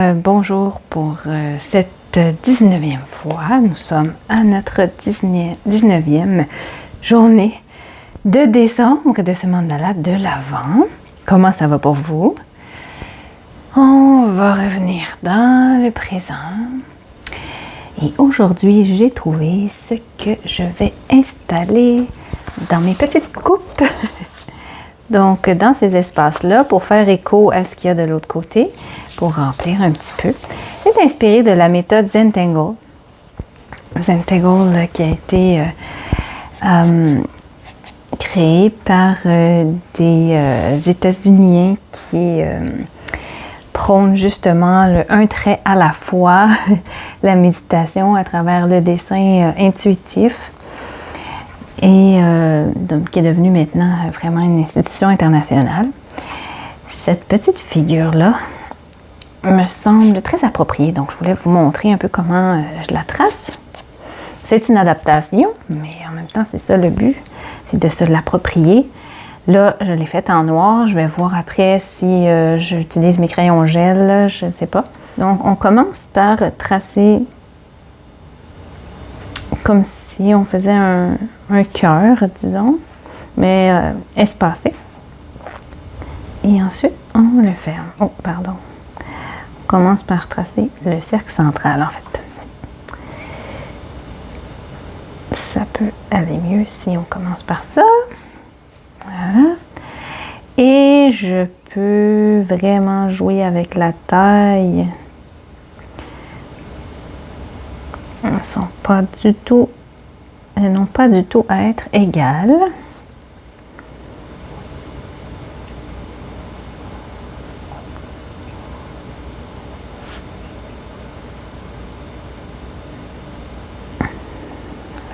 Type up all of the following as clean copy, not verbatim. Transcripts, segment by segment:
Bonjour pour cette 19e fois. Nous sommes à notre 19e journée de décembre de ce mandala de l'Avent. Comment ça va pour vous? On va revenir dans le présent. Et aujourd'hui, j'ai trouvé ce que je vais installer dans mes petites coupes. Donc, dans ces espaces-là, pour faire écho à ce qu'il y a de l'autre côté, pour remplir un petit peu, c'est inspiré de la méthode Zentangle. Zentangle qui a été créée par des États-Uniens qui prônent justement le un trait à la fois, la méditation à travers le dessin intuitif. Et qui est devenue maintenant vraiment une institution internationale. Cette petite figure-là me semble très appropriée, donc je voulais vous montrer un peu comment je la trace. C'est une adaptation, mais en même temps, c'est ça le but, c'est de se l'approprier. Là, je l'ai faite en noir, je vais voir après si j'utilise mes crayons gel, je ne sais pas. Donc, on commence par tracer comme si on faisait un cœur, disons, mais espacé. Et ensuite, on le ferme. Oh, pardon. On commence par tracer le cercle central, en fait. Ça peut aller mieux si on commence par ça. Voilà. Et je peux vraiment jouer avec la taille. Elles n'ont pas du tout à être égales.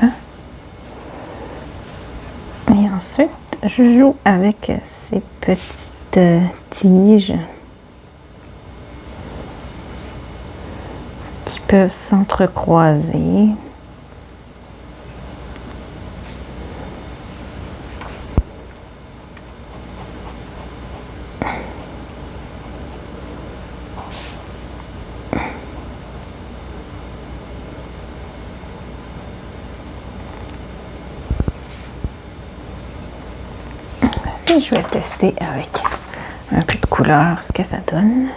Voilà. Et ensuite, je joue avec ces petites tiges qui peuvent s'entrecroiser. Et je vais tester avec un peu de couleur ce que ça donne.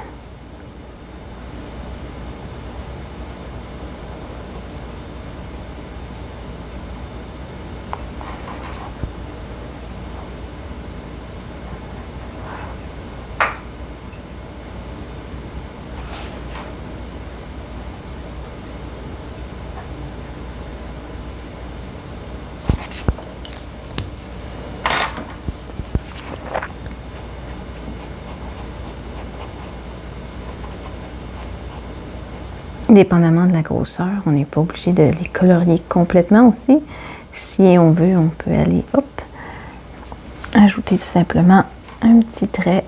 Dépendamment de la grosseur, on n'est pas obligé de les colorier complètement aussi. Si on veut, on peut aller, ajouter tout simplement un petit trait.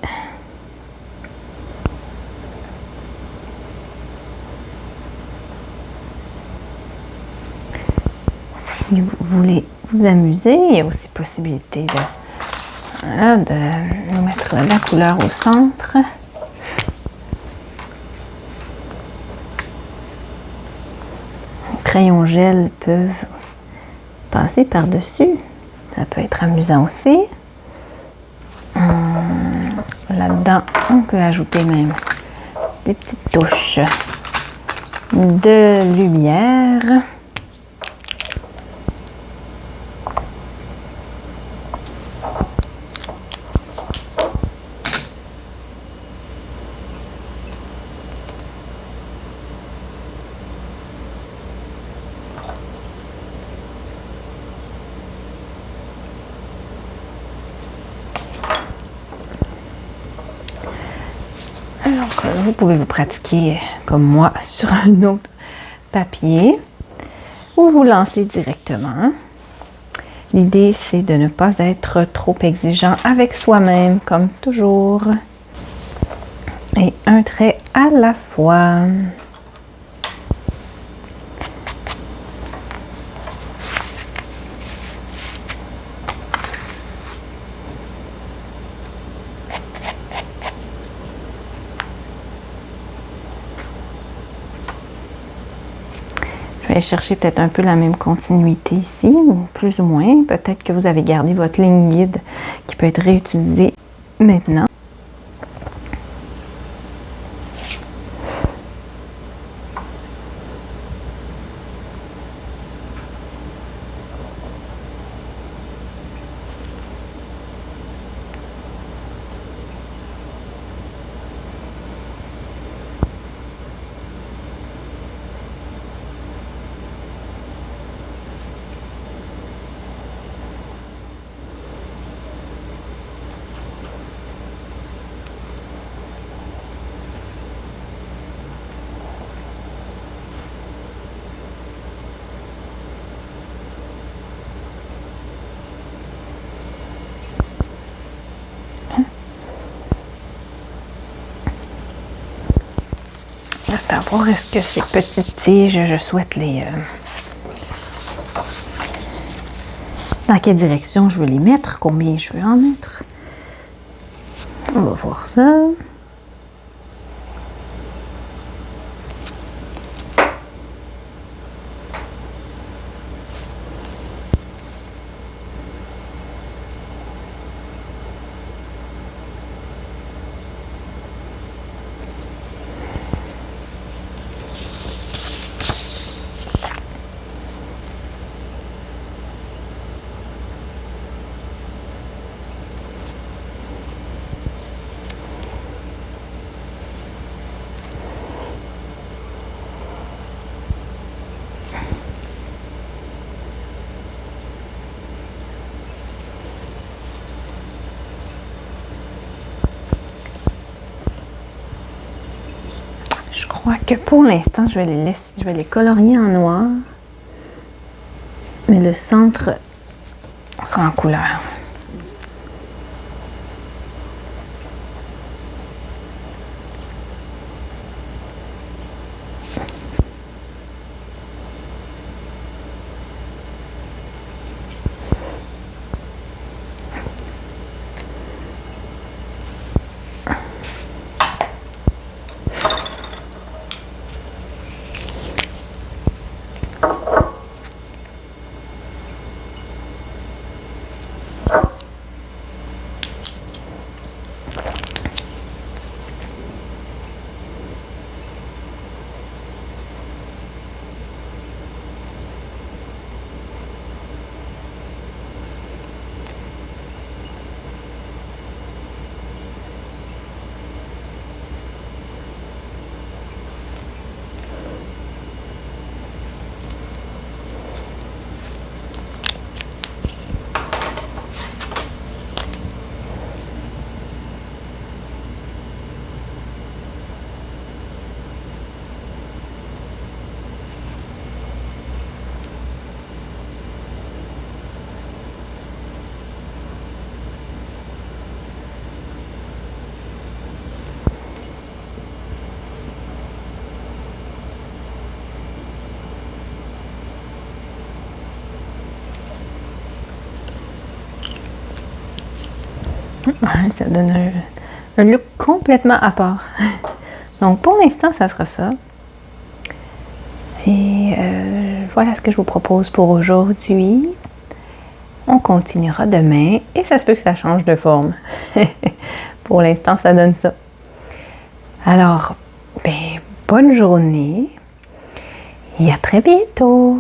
Si vous voulez vous amuser, il y a aussi possibilité de mettre la couleur au centre. Crayons gel peuvent passer par-dessus. Ça peut être amusant aussi. Là-dedans, on peut ajouter même des petites touches de lumière. Donc, vous pouvez vous pratiquer comme moi sur un autre papier ou vous lancer directement. L'idée, c'est de ne pas être trop exigeant avec soi-même, comme toujours. Et un trait à la fois. Je vais chercher peut-être un peu la même continuité ici, ou plus ou moins. Peut-être que vous avez gardé votre ligne guide qui peut être réutilisée maintenant. Reste à voir, est-ce que ces petites tiges, je souhaite les... dans quelle direction je veux les mettre, combien je veux en mettre. On va voir ça. Je crois que pour l'instant, je vais les colorier en noir. Mais le centre sera en couleur. Ouais, ça donne un look complètement à part. Donc pour l'instant, ça sera ça. Et voilà ce que je vous propose pour aujourd'hui. On continuera demain et ça se peut que ça change de forme. Pour l'instant, ça donne ça. Alors, ben, bonne journée et à très bientôt.